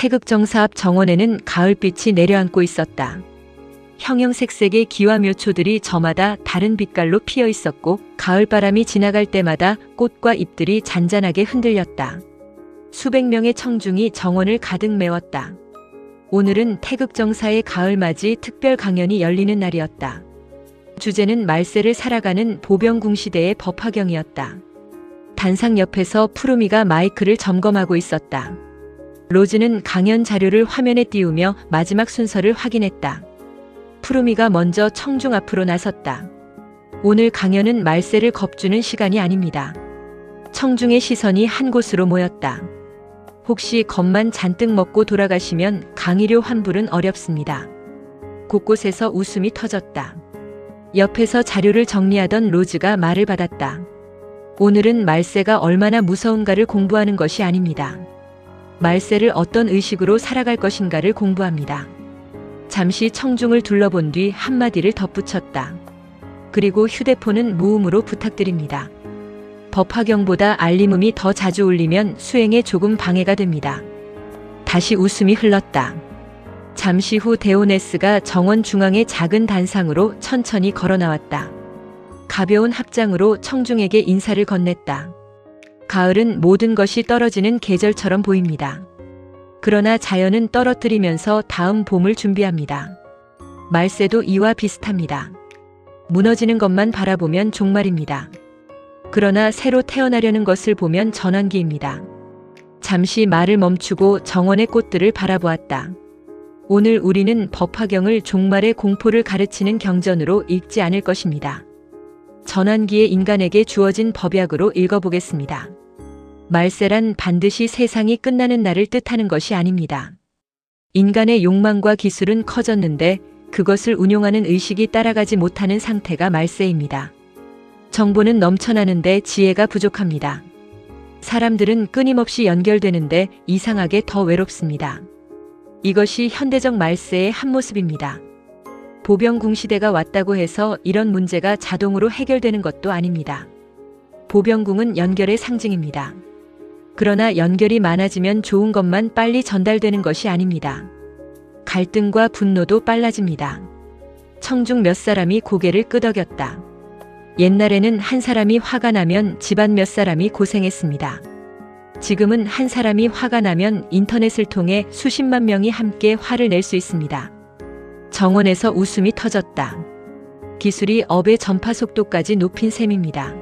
태극정사 앞 정원에는 가을빛이 내려앉고 있었다. 형형색색의 기와묘초들이 저마다 다른 빛깔로 피어 있었고 가을바람이 지나갈 때마다 꽃과 잎들이 잔잔하게 흔들렸다. 수백 명의 청중이 정원을 가득 메웠다. 오늘은 태극정사의 가을맞이 특별 강연이 열리는 날이었다. 주제는 말세를 살아가는 보병궁시대의 법화경이었다. 단상 옆에서 푸르미가 마이크를 점검하고 있었다. 로즈는 강연 자료를 화면에 띄우며 마지막 순서를 확인했다. 푸르미가 먼저 청중 앞으로 나섰다. 오늘 강연은 말세를 겁주는 시간이 아닙니다. 청중의 시선이 한 곳으로 모였다. 혹시 겁만 잔뜩 먹고 돌아가시면 강의료 환불은 어렵습니다. 곳곳에서 웃음이 터졌다. 옆에서 자료를 정리하던 로즈가 말을 받았다. 오늘은 말세가 얼마나 무서운가를 공부하는 것이 아닙니다. 말세를 어떤 의식으로 살아갈 것인가를 공부합니다. 잠시 청중을 둘러본 뒤 한마디를 덧붙였다. 그리고 휴대폰은 무음으로 부탁드립니다. 법화경보다 알림음이 더 자주 울리면 수행에 조금 방해가 됩니다. 다시 웃음이 흘렀다. 잠시 후 데오네스가 정원 중앙의 작은 단상으로 천천히 걸어 나왔다. 가벼운 합장으로 청중에게 인사를 건넸다. 가을은 모든 것이 떨어지는 계절처럼 보입니다. 그러나 자연은 떨어뜨리면서 다음 봄을 준비합니다. 말세도 이와 비슷합니다. 무너지는 것만 바라보면 종말입니다. 그러나 새로 태어나려는 것을 보면 전환기입니다. 잠시 말을 멈추고 정원의 꽃들을 바라보았다. 오늘 우리는 법화경을 종말의 공포를 가르치는 경전으로 읽지 않을 것입니다. 전환기의 인간에게 주어진 법약으로 읽어보겠습니다. 말세란 반드시 세상이 끝나는 날을 뜻하는 것이 아닙니다. 인간의 욕망과 기술은 커졌는데 그것을 운용하는 의식이 따라가지 못하는 상태가 말세입니다. 정보는 넘쳐나는데 지혜가 부족합니다. 사람들은 끊임없이 연결되는데 이상하게 더 외롭습니다. 이것이 현대적 말세의 한 모습입니다. 보병궁시대가 왔다고 해서 이런 문제가 자동으로 해결되는 것도 아닙니다. 보병궁은 연결의 상징입니다. 그러나 연결이 많아지면 좋은 것만 빨리 전달되는 것이 아닙니다. 갈등과 분노도 빨라집니다. 청중 몇 사람이 고개를 끄덕였다. 옛날에는 한 사람이 화가 나면 집안 몇 사람이 고생했습니다. 지금은 한 사람이 화가 나면 인터넷을 통해 수십만 명이 함께 화를 낼 수 있습니다. 정원에서 웃음이 터졌다. 기술이 업의 전파 속도까지 높인 셈입니다.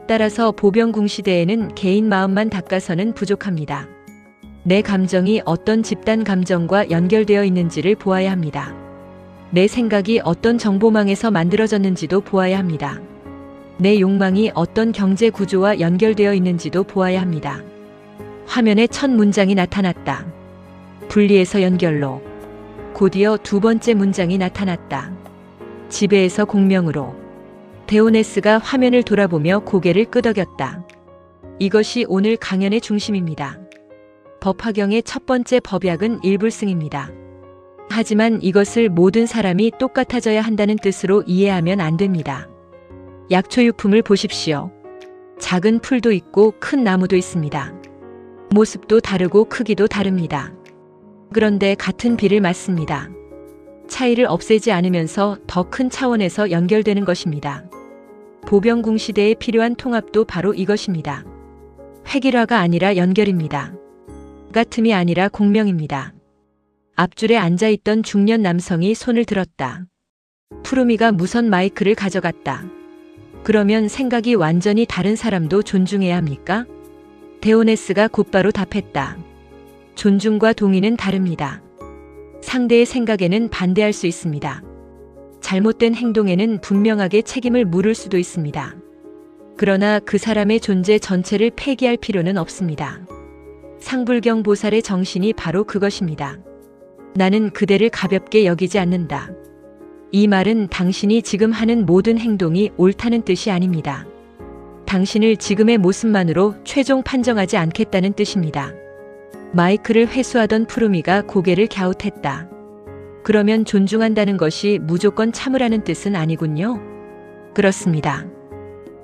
따라서 보병궁시대에는 개인 마음만 닦아서는 부족합니다. 내 감정이 어떤 집단 감정과 연결되어 있는지를 보아야 합니다. 내 생각이 어떤 정보망에서 만들어졌는지도 보아야 합니다. 내 욕망이 어떤 경제 구조와 연결되어 있는지도 보아야 합니다. 화면에 첫 문장이 나타났다. 분리해서 연결로. 곧이어 두 번째 문장이 나타났다. 지배에서 공명으로. 데오네스가 화면을 돌아보며 고개를 끄덕였다. 이것이 오늘 강연의 중심입니다. 법화경의 첫 번째 법약은 일불승입니다. 하지만 이것을 모든 사람이 똑같아져야 한다는 뜻으로 이해하면 안 됩니다. 약초유품을 보십시오. 작은 풀도 있고 큰 나무도 있습니다. 모습도 다르고 크기도 다릅니다. 그런데 같은 비를 맞습니다. 차이를 없애지 않으면서 더 큰 차원에서 연결되는 것입니다. 보병궁시대에 필요한 통합도 바로 이것입니다. 획일화가 아니라 연결입니다. 같음이 아니라 공명입니다. 앞줄에 앉아있던 중년 남성이 손을 들었다. 푸르미가 무선 마이크를 가져갔다. 그러면 생각이 완전히 다른 사람도 존중해야 합니까? 데오네스가 곧바로 답했다. 존중과 동의는 다릅니다. 상대의 생각에는 반대할 수 있습니다. 잘못된 행동에는 분명하게 책임을 물을 수도 있습니다. 그러나 그 사람의 존재 전체를 폐기할 필요는 없습니다. 상불경 보살의 정신이 바로 그것입니다. 나는 그대를 가볍게 여기지 않는다. 이 말은 당신이 지금 하는 모든 행동이 옳다는 뜻이 아닙니다. 당신을 지금의 모습만으로 최종 판정하지 않겠다는 뜻입니다. 마이크를 회수하던 푸르미가 고개를 갸웃했다. 그러면 존중한다는 것이 무조건 참으라는 뜻은 아니군요. 그렇습니다.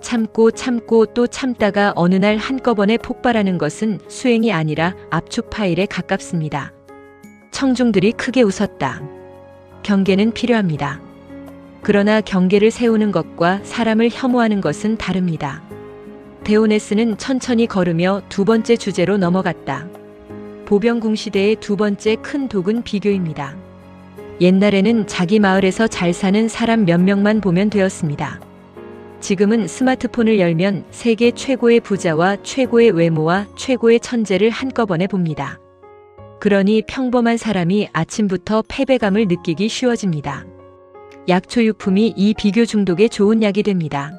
참고 참고 또 참다가 어느 날 한꺼번에 폭발하는 것은 수행이 아니라 압축 파일에 가깝습니다. 청중들이 크게 웃었다. 경계는 필요합니다. 그러나 경계를 세우는 것과 사람을 혐오하는 것은 다릅니다. 데오네스는 천천히 걸으며 두 번째 주제로 넘어갔다. 보병궁 시대의 두 번째 큰 독은 비교입니다. 옛날에는 자기 마을에서 잘 사는 사람 몇 명만 보면 되었습니다. 지금은 스마트폰을 열면 세계 최고의 부자와 최고의 외모와 최고의 천재를 한꺼번에 봅니다. 그러니 평범한 사람이 아침부터 패배감을 느끼기 쉬워집니다. 약초유품이 이 비교 중독에 좋은 약이 됩니다.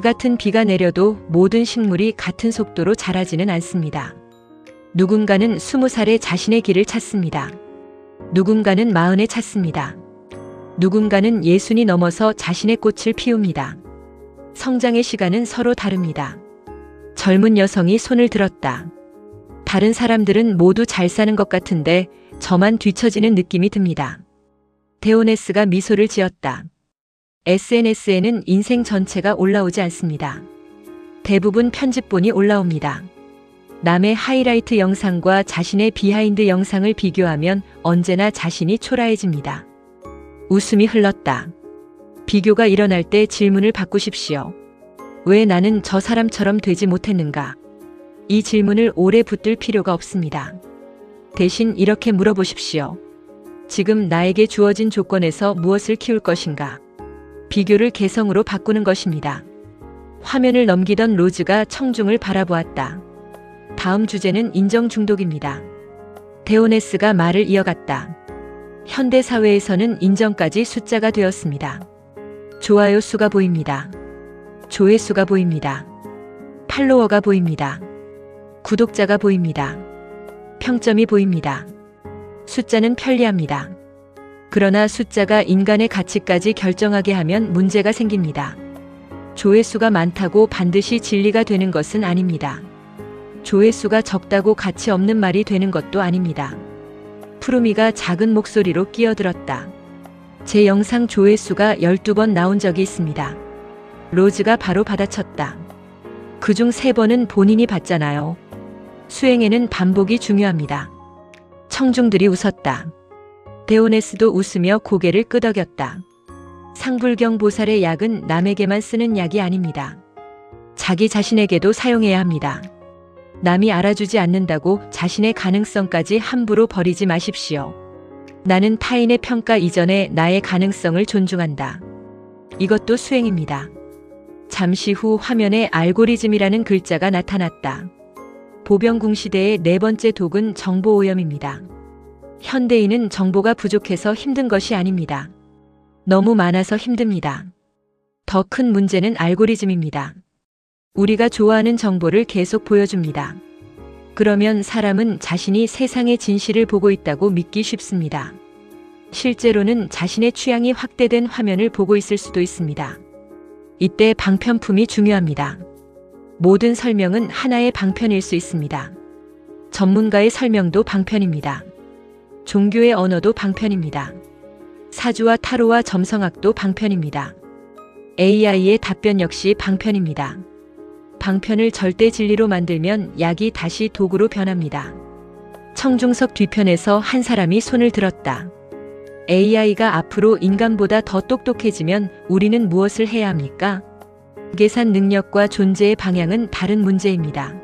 같은 비가 내려도 모든 식물이 같은 속도로 자라지는 않습니다. 누군가는 20살에 자신의 길을 찾습니다. 누군가는 40에 찾습니다. 누군가는 60이 넘어서 자신의 꽃을 피웁니다. 성장의 시간은 서로 다릅니다. 젊은 여성이 손을 들었다. 다른 사람들은 모두 잘 사는 것 같은데 저만 뒤처지는 느낌이 듭니다. 데오네스가 미소를 지었다. SNS에는 인생 전체가 올라오지 않습니다. 대부분 편집본이 올라옵니다. 남의 하이라이트 영상과 자신의 비하인드 영상을 비교하면 언제나 자신이 초라해집니다. 웃음이 흘렀다. 비교가 일어날 때 질문을 바꾸십시오. 왜 나는 저 사람처럼 되지 못했는가? 이 질문을 오래 붙들 필요가 없습니다. 대신 이렇게 물어보십시오. 지금 나에게 주어진 조건에서 무엇을 키울 것인가? 비교를 개성으로 바꾸는 것입니다. 화면을 넘기던 로즈가 청중을 바라보았다. 다음 주제는 인정 중독입니다. 데오네스가 말을 이어갔다. 현대 사회에서는 인정까지 숫자가 되었습니다. 좋아요 수가 보입니다. 조회수가 보입니다. 팔로워가 보입니다. 구독자가 보입니다. 평점이 보입니다. 숫자는 편리합니다. 그러나 숫자가 인간의 가치까지 결정하게 하면 문제가 생깁니다. 조회수가 많다고 반드시 진리가 되는 것은 아닙니다. 조회수가 적다고 가치 없는 말이 되는 것도 아닙니다. 푸르미가 작은 목소리로 끼어들었다. 제 영상 조회수가 12번 나온 적이 있습니다. 로즈가 바로 받아쳤다. 그중 3번은 본인이 봤잖아요. 수행에는 반복이 중요합니다. 청중들이 웃었다. 데오네스도 웃으며 고개를 끄덕였다. 상불경 보살의 약은 남에게만 쓰는 약이 아닙니다. 자기 자신에게도 사용해야 합니다. 남이 알아주지 않는다고 자신의 가능성까지 함부로 버리지 마십시오. 나는 타인의 평가 이전에 나의 가능성을 존중한다. 이것도 수행입니다. 잠시 후 화면에 알고리즘이라는 글자가 나타났다. 보병궁 시대의 네 번째 독은 정보 오염입니다. 현대인은 정보가 부족해서 힘든 것이 아닙니다. 너무 많아서 힘듭니다. 더 큰 문제는 알고리즘입니다. 우리가 좋아하는 정보를 계속 보여줍니다. 그러면 사람은 자신이 세상의 진실을 보고 있다고 믿기 쉽습니다. 실제로는 자신의 취향이 확대된 화면을 보고 있을 수도 있습니다. 이때 방편품이 중요합니다. 모든 설명은 하나의 방편일 수 있습니다. 전문가의 설명도 방편입니다. 종교의 언어도 방편입니다. 사주와 타로와 점성학도 방편입니다. AI의 답변 역시 방편입니다. 방편을 절대 진리로 만들면 약이 다시 독으로 변합니다. 청중석 뒤편에서 한 사람이 손을 들었다. AI가 앞으로 인간보다 더 똑똑해지면 우리는 무엇을 해야 합니까? 계산 능력과 존재의 방향은 다른 문제입니다.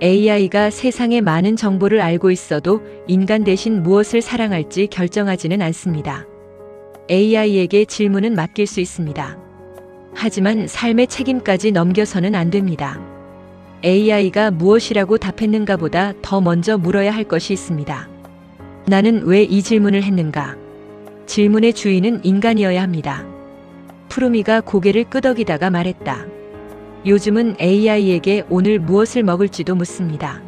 AI가 세상의 많은 정보를 알고 있어도 인간 대신 무엇을 사랑할지 결정하지는 않습니다. AI에게 질문은 맡길 수 있습니다. 하지만 삶의 책임까지 넘겨서는 안 됩니다. AI가 무엇이라고 답했는가 보다 더 먼저 물어야 할 것이 있습니다. 나는 왜 이 질문을 했는가? 질문의 주인은 인간이어야 합니다. 푸르미가 고개를 끄덕이다가 말했다. 요즘은 AI에게 오늘 무엇을 먹을지도 묻습니다.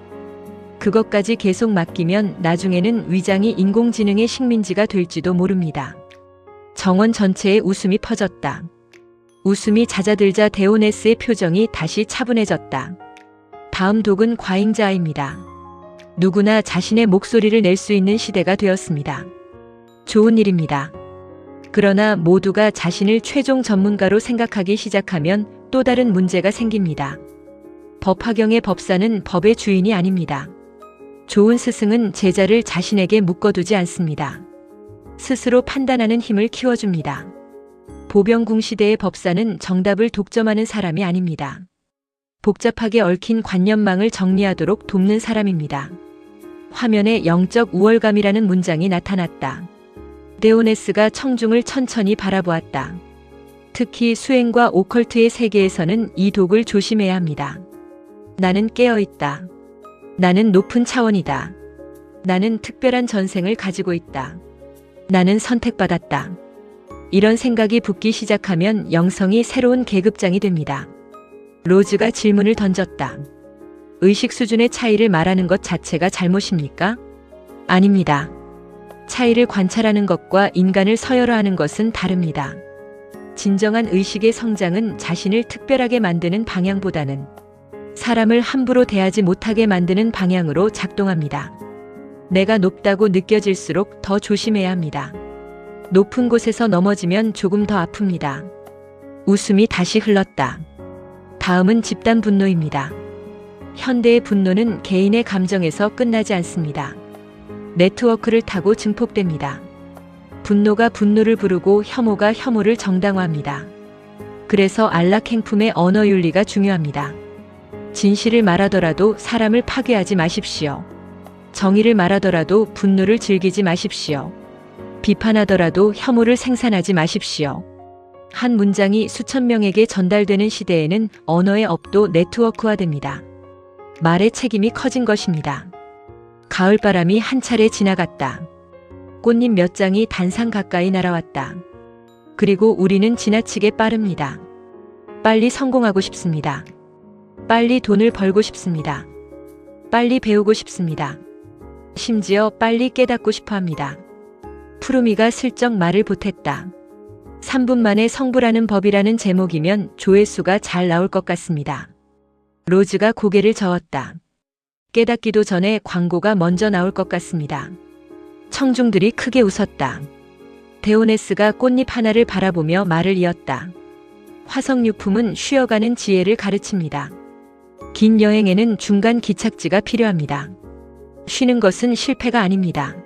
그것까지 계속 맡기면 나중에는 위장이 인공지능의 식민지가 될지도 모릅니다. 정원 전체에 웃음이 퍼졌다. 웃음이 잦아들자 데오네스의 표정이 다시 차분해졌다. 다음 독은 과잉자아입니다. 누구나 자신의 목소리를 낼 수 있는 시대가 되었습니다. 좋은 일입니다. 그러나 모두가 자신을 최종 전문가로 생각하기 시작하면 또 다른 문제가 생깁니다. 법화경의 법사는 법의 주인이 아닙니다. 좋은 스승은 제자를 자신에게 묶어두지 않습니다. 스스로 판단하는 힘을 키워줍니다. 보병궁 시대의 법사는 정답을 독점하는 사람이 아닙니다. 복잡하게 얽힌 관념망을 정리하도록 돕는 사람입니다. 화면에 영적 우월감이라는 문장이 나타났다. 데오네스가 청중을 천천히 바라보았다. 특히 수행과 오컬트의 세계에서는 이 독을 조심해야 합니다. 나는 깨어있다. 나는 높은 차원이다. 나는 특별한 전생을 가지고 있다. 나는 선택받았다. 이런 생각이 붙기 시작하면 영성이 새로운 계급장이 됩니다. 로즈가 질문을 던졌다. 의식 수준의 차이를 말하는 것 자체가 잘못입니까? 아닙니다. 차이를 관찰하는 것과 인간을 서열화하는 것은 다릅니다. 진정한 의식의 성장은 자신을 특별하게 만드는 방향보다는 사람을 함부로 대하지 못하게 만드는 방향으로 작동합니다. 내가 높다고 느껴질수록 더 조심해야 합니다. 높은 곳에서 넘어지면 조금 더 아픕니다. 웃음이 다시 흘렀다. 다음은 집단 분노입니다. 현대의 분노는 개인의 감정에서 끝나지 않습니다. 네트워크를 타고 증폭됩니다. 분노가 분노를 부르고 혐오가 혐오를 정당화합니다. 그래서 안락행품의 언어윤리가 중요합니다. 진실을 말하더라도 사람을 파괴하지 마십시오. 정의를 말하더라도 분노를 즐기지 마십시오. 비판하더라도 혐오를 생산하지 마십시오. 한 문장이 수천 명에게 전달되는 시대에는 언어의 업도 네트워크화됩니다. 말의 책임이 커진 것입니다. 가을바람이 한 차례 지나갔다. 꽃잎 몇 장이 단상 가까이 날아왔다. 그리고 우리는 지나치게 빠릅니다. 빨리 성공하고 싶습니다. 빨리 돈을 벌고 싶습니다. 빨리 배우고 싶습니다. 심지어 빨리 깨닫고 싶어 합니다. 푸르미가 슬쩍 말을 보탰다. 3분 만에 성불하는 법이라는 제목이면 조회수가 잘 나올 것 같습니다. 로즈가 고개를 저었다. 깨닫기도 전에 광고가 먼저 나올 것 같습니다. 청중들이 크게 웃었다. 데오네스가 꽃잎 하나를 바라보며 말을 이었다. 화석유품은 쉬어가는 지혜를 가르칩니다. 긴 여행에는 중간 기착지가 필요합니다. 쉬는 것은 실패가 아닙니다.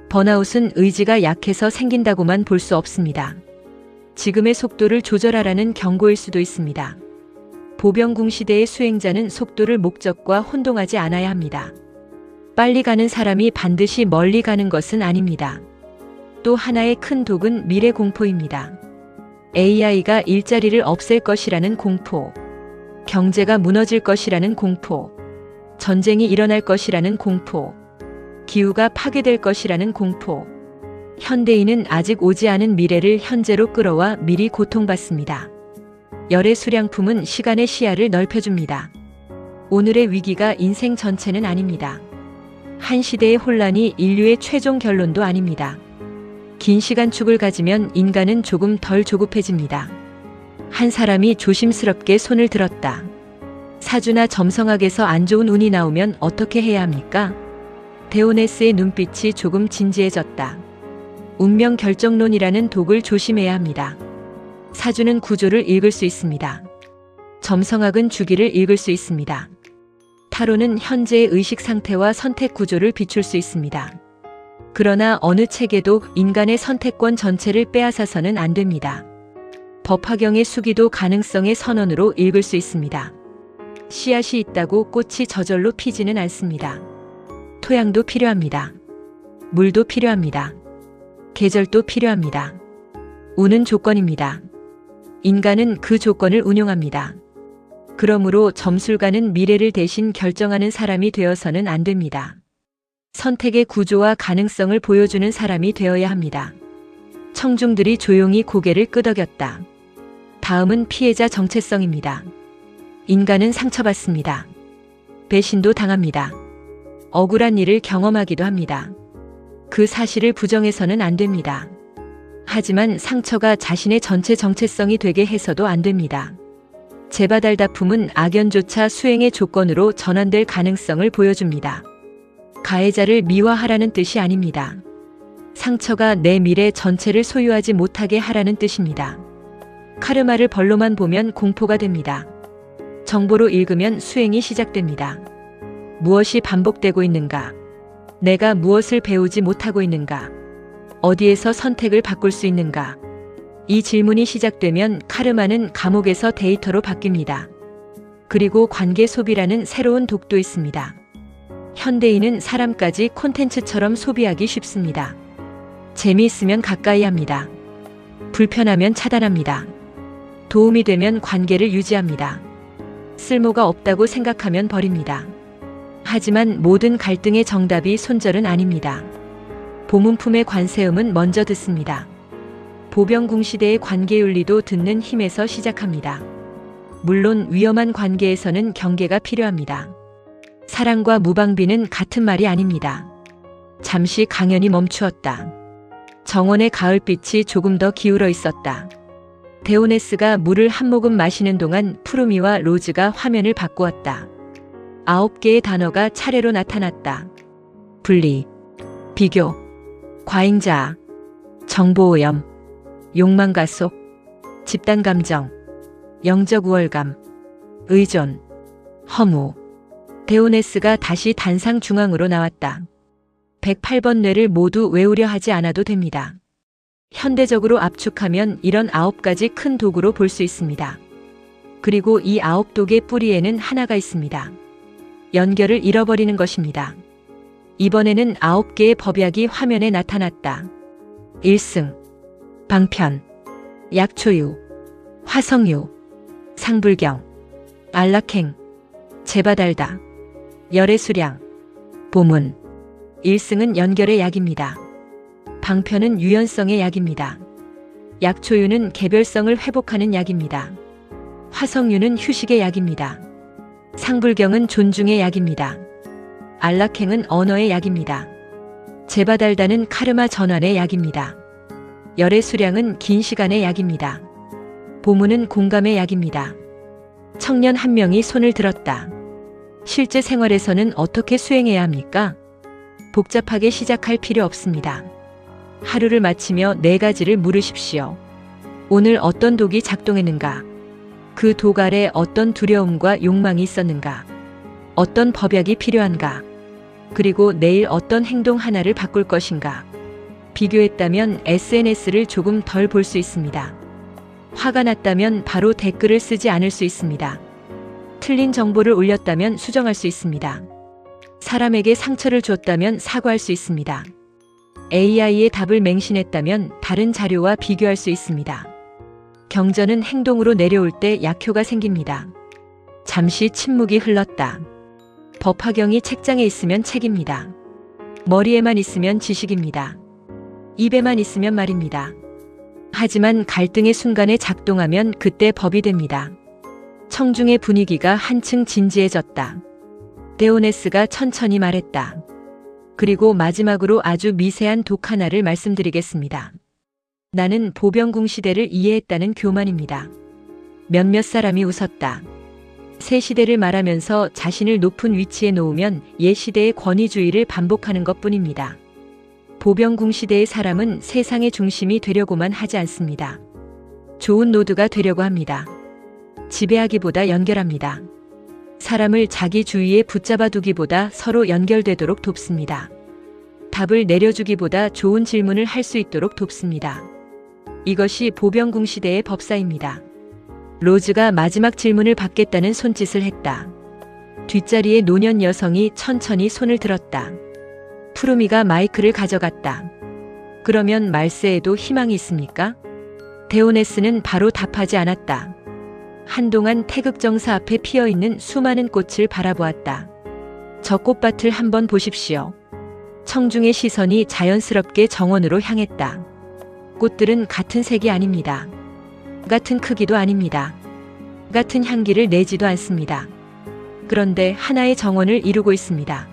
번아웃은 의지가 약해서 생긴다고만 볼 수 없습니다. 지금의 속도를 조절하라는 경고일 수도 있습니다. 보병궁 시대의 수행자는 속도를 목적과 혼동하지 않아야 합니다. 빨리 가는 사람이 반드시 멀리 가는 것은 아닙니다. 또 하나의 큰 독은 미래 공포입니다. AI가 일자리를 없앨 것이라는 공포, 경제가 무너질 것이라는 공포, 전쟁이 일어날 것이라는 공포, 기후가 파괴될 것이라는 공포. 현대인은 아직 오지 않은 미래를 현재로 끌어와 미리 고통받습니다. 열의 수량품은 시간의 시야를 넓혀줍니다. 오늘의 위기가 인생 전체는 아닙니다. 한 시대의 혼란이 인류의 최종 결론도 아닙니다. 긴 시간축을 가지면 인간은 조금 덜 조급해집니다. 한 사람이 조심스럽게 손을 들었다. 사주나 점성학에서 안 좋은 운이 나오면 어떻게 해야 합니까? 데오네스의 눈빛이 조금 진지해졌다. 운명 결정론이라는 독을 조심해야 합니다. 사주는 구조를 읽을 수 있습니다. 점성학은 주기를 읽을 수 있습니다. 타로는 현재의 의식 상태와 선택 구조를 비출 수 있습니다. 그러나 어느 책에도 인간의 선택권 전체를 빼앗아서는 안 됩니다. 법화경의 수기도 가능성의 선언으로 읽을 수 있습니다. 씨앗이 있다고 꽃이 저절로 피지는 않습니다. 토양도 필요합니다. 물도 필요합니다. 계절도 필요합니다. 운은 조건입니다. 인간은 그 조건을 운용합니다. 그러므로 점술가는 미래를 대신 결정하는 사람이 되어서는 안 됩니다. 선택의 구조와 가능성을 보여주는 사람이 되어야 합니다. 청중들이 조용히 고개를 끄덕였다. 다음은 피해자 정체성입니다. 인간은 상처받습니다. 배신도 당합니다. 억울한 일을 경험하기도 합니다. 그 사실을 부정해서는 안 됩니다. 하지만 상처가 자신의 전체 정체성이 되게 해서도 안 됩니다. 제바달다품은 악연조차 수행의 조건으로 전환될 가능성을 보여줍니다. 가해자를 미화하라는 뜻이 아닙니다. 상처가 내 미래 전체를 소유하지 못하게 하라는 뜻입니다. 카르마를 벌로만 보면 공포가 됩니다. 정보로 읽으면 수행이 시작됩니다. 무엇이 반복되고 있는가? 내가 무엇을 배우지 못하고 있는가? 어디에서 선택을 바꿀 수 있는가? 이 질문이 시작되면 카르마는 감옥에서 데이터로 바뀝니다. 그리고 관계 소비라는 새로운 독도 있습니다. 현대인은 사람까지 콘텐츠처럼 소비하기 쉽습니다. 재미있으면 가까이 합니다. 불편하면 차단합니다. 도움이 되면 관계를 유지합니다. 쓸모가 없다고 생각하면 버립니다. 하지만 모든 갈등의 정답이 손절은 아닙니다. 보문품의 관세음은 먼저 듣습니다. 보병궁 시대의 관계윤리도 듣는 힘에서 시작합니다. 물론 위험한 관계에서는 경계가 필요합니다. 사랑과 무방비는 같은 말이 아닙니다. 잠시 강연이 멈추었다. 정원의 가을빛이 조금 더 기울어 있었다. 데오네스가 물을 한 모금 마시는 동안 푸르미와 로즈가 화면을 바꾸었다. 9개의 단어가 차례로 나타났다. 분리, 비교, 과잉자아, 정보오염, 욕망가속, 집단감정, 영적 우월감, 의존, 허무. 데오네스가 다시 단상 중앙으로 나왔다. 108번 뇌를 모두 외우려 하지 않아도 됩니다. 현대적으로 압축하면 이런 9가지 큰 도구로 볼 수 있습니다. 그리고 이 9독의 뿌리에는 하나가 있습니다. 연결을 잃어버리는 것입니다. 이번에는 9개의 법약이 화면에 나타났다. 1승, 방편, 약초유, 화성유, 상불경, 안락행, 제바달다, 열애수량, 보문. 1승은 연결의 약입니다. 방편은 유연성의 약입니다. 약초유는 개별성을 회복하는 약입니다. 화성유는 휴식의 약입니다. 상불경은 존중의 약입니다. 안락행은 언어의 약입니다. 제바달다는 카르마 전환의 약입니다. 열애수량은 긴 시간의 약입니다. 보문은 공감의 약입니다. 청년 한 명이 손을 들었다. 실제 생활에서는 어떻게 수행해야 합니까? 복잡하게 시작할 필요 없습니다. 하루를 마치며 4가지를 물으십시오. 오늘 어떤 독이 작동했는가? 그 독 아래 어떤 두려움과 욕망이 있었는가? 어떤 법약이 필요한가? 그리고 내일 어떤 행동 하나를 바꿀 것인가? 비교했다면 SNS를 조금 덜 볼 수 있습니다. 화가 났다면 바로 댓글을 쓰지 않을 수 있습니다. 틀린 정보를 올렸다면 수정할 수 있습니다. 사람에게 상처를 줬다면 사과할 수 있습니다. AI의 답을 맹신했다면 다른 자료와 비교할 수 있습니다. 경전은 행동으로 내려올 때 약효가 생깁니다. 잠시 침묵이 흘렀다. 법화경이 책장에 있으면 책입니다. 머리에만 있으면 지식입니다. 입에만 있으면 말입니다. 하지만 갈등의 순간에 작동하면 그때 법이 됩니다. 청중의 분위기가 한층 진지해졌다. 데오네스가 천천히 말했다. 그리고 마지막으로 아주 미세한 독 하나를 말씀드리겠습니다. 나는 보병궁 시대를 이해했다는 교만입니다. 몇몇 사람이 웃었다. 새 시대를 말하면서 자신을 높은 위치에 놓으면 옛 시대의 권위주의를 반복하는 것뿐입니다. 보병궁 시대의 사람은 세상의 중심이 되려고만 하지 않습니다. 좋은 노드가 되려고 합니다. 지배하기보다 연결합니다. 사람을 자기 주위에 붙잡아 두기보다 서로 연결되도록 돕습니다. 답을 내려주기보다 좋은 질문을 할 수 있도록 돕습니다. 이것이 보병궁 시대의 법사입니다. 로즈가 마지막 질문을 받겠다는 손짓을 했다. 뒷자리의 노년 여성이 천천히 손을 들었다. 푸르미가 마이크를 가져갔다. 그러면 말세에도 희망이 있습니까? 데오네스는 바로 답하지 않았다. 한동안 태극정사 앞에 피어있는 수많은 꽃을 바라보았다. 저 꽃밭을 한번 보십시오. 청중의 시선이 자연스럽게 정원으로 향했다. 꽃들은 같은 색이 아닙니다. 같은 크기도 아닙니다. 같은 향기를 내지도 않습니다. 그런데 하나의 정원을 이루고 있습니다.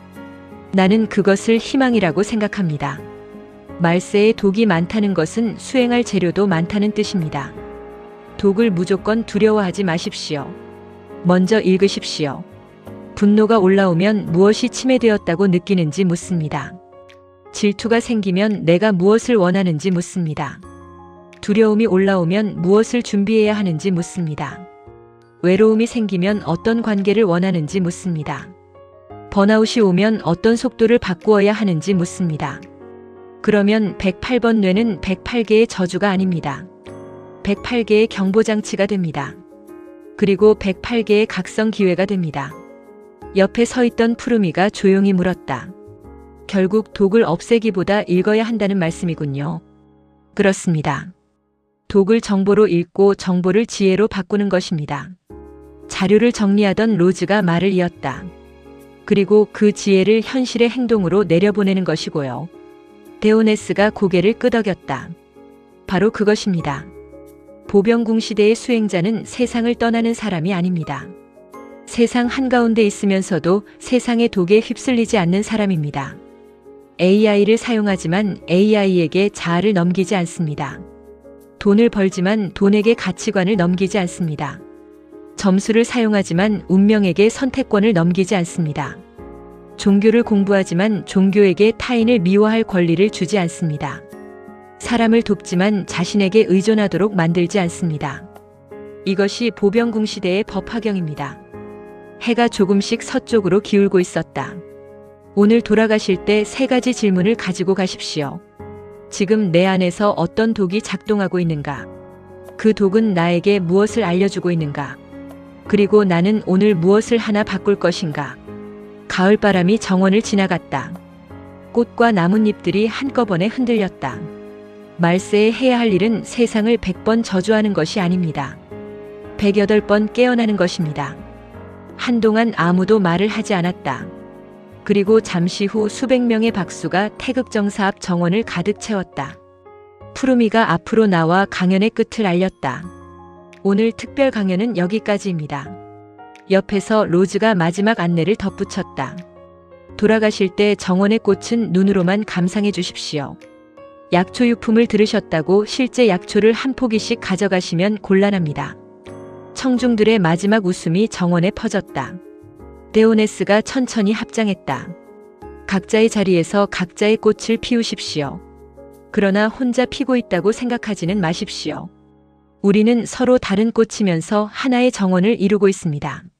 나는 그것을 희망이라고 생각합니다. 말세에 독이 많다는 것은 수행할 재료도 많다는 뜻입니다. 독을 무조건 두려워하지 마십시오. 먼저 읽으십시오. 분노가 올라오면 무엇이 침해되었다고 느끼는지 묻습니다. 질투가 생기면 내가 무엇을 원하는지 묻습니다. 두려움이 올라오면 무엇을 준비해야 하는지 묻습니다. 외로움이 생기면 어떤 관계를 원하는지 묻습니다. 번아웃이 오면 어떤 속도를 바꾸어야 하는지 묻습니다. 그러면 108번 뇌는 108개의 저주가 아닙니다. 108개의 경보장치가 됩니다. 그리고 108개의 각성 기회가 됩니다. 옆에 서 있던 푸르미가 조용히 물었다. 결국 독을 없애기보다 읽어야 한다는 말씀이군요. 그렇습니다. 독을 정보로 읽고 정보를 지혜로 바꾸는 것입니다. 자료를 정리하던 로즈가 말을 이었다. 그리고 그 지혜를 현실의 행동으로 내려보내는 것이고요. 데오네스가 고개를 끄덕였다. 바로 그것입니다. 보병궁 시대의 수행자는 세상을 떠나는 사람이 아닙니다. 세상 한가운데 있으면서도 세상의 독에 휩쓸리지 않는 사람입니다. AI를 사용하지만 AI에게 자아를 넘기지 않습니다. 돈을 벌지만 돈에게 가치관을 넘기지 않습니다. 점수를 사용하지만 운명에게 선택권을 넘기지 않습니다. 종교를 공부하지만 종교에게 타인을 미워할 권리를 주지 않습니다. 사람을 돕지만 자신에게 의존하도록 만들지 않습니다. 이것이 보병궁 시대의 법화경입니다. 해가 조금씩 서쪽으로 기울고 있었다. 오늘 돌아가실 때 3가지 질문을 가지고 가십시오. 지금 내 안에서 어떤 독이 작동하고 있는가? 그 독은 나에게 무엇을 알려주고 있는가? 그리고 나는 오늘 무엇을 하나 바꿀 것인가? 가을바람이 정원을 지나갔다. 꽃과 나뭇잎들이 한꺼번에 흔들렸다. 말세에 해야 할 일은 세상을 100번 저주하는 것이 아닙니다. 108번 깨어나는 것입니다. 한동안 아무도 말을 하지 않았다. 그리고 잠시 후 수백 명의 박수가 태극정사 앞 정원을 가득 채웠다. 푸르미가 앞으로 나와 강연의 끝을 알렸다. 오늘 특별 강연은 여기까지입니다. 옆에서 로즈가 마지막 안내를 덧붙였다. 돌아가실 때 정원의 꽃은 눈으로만 감상해 주십시오. 약초유품을 들으셨다고 실제 약초를 한 포기씩 가져가시면 곤란합니다. 청중들의 마지막 웃음이 정원에 퍼졌다. 데오네스가 천천히 합장했다. 각자의 자리에서 각자의 꽃을 피우십시오. 그러나 혼자 피고 있다고 생각하지는 마십시오. 우리는 서로 다른 꽃이면서 하나의 정원을 이루고 있습니다.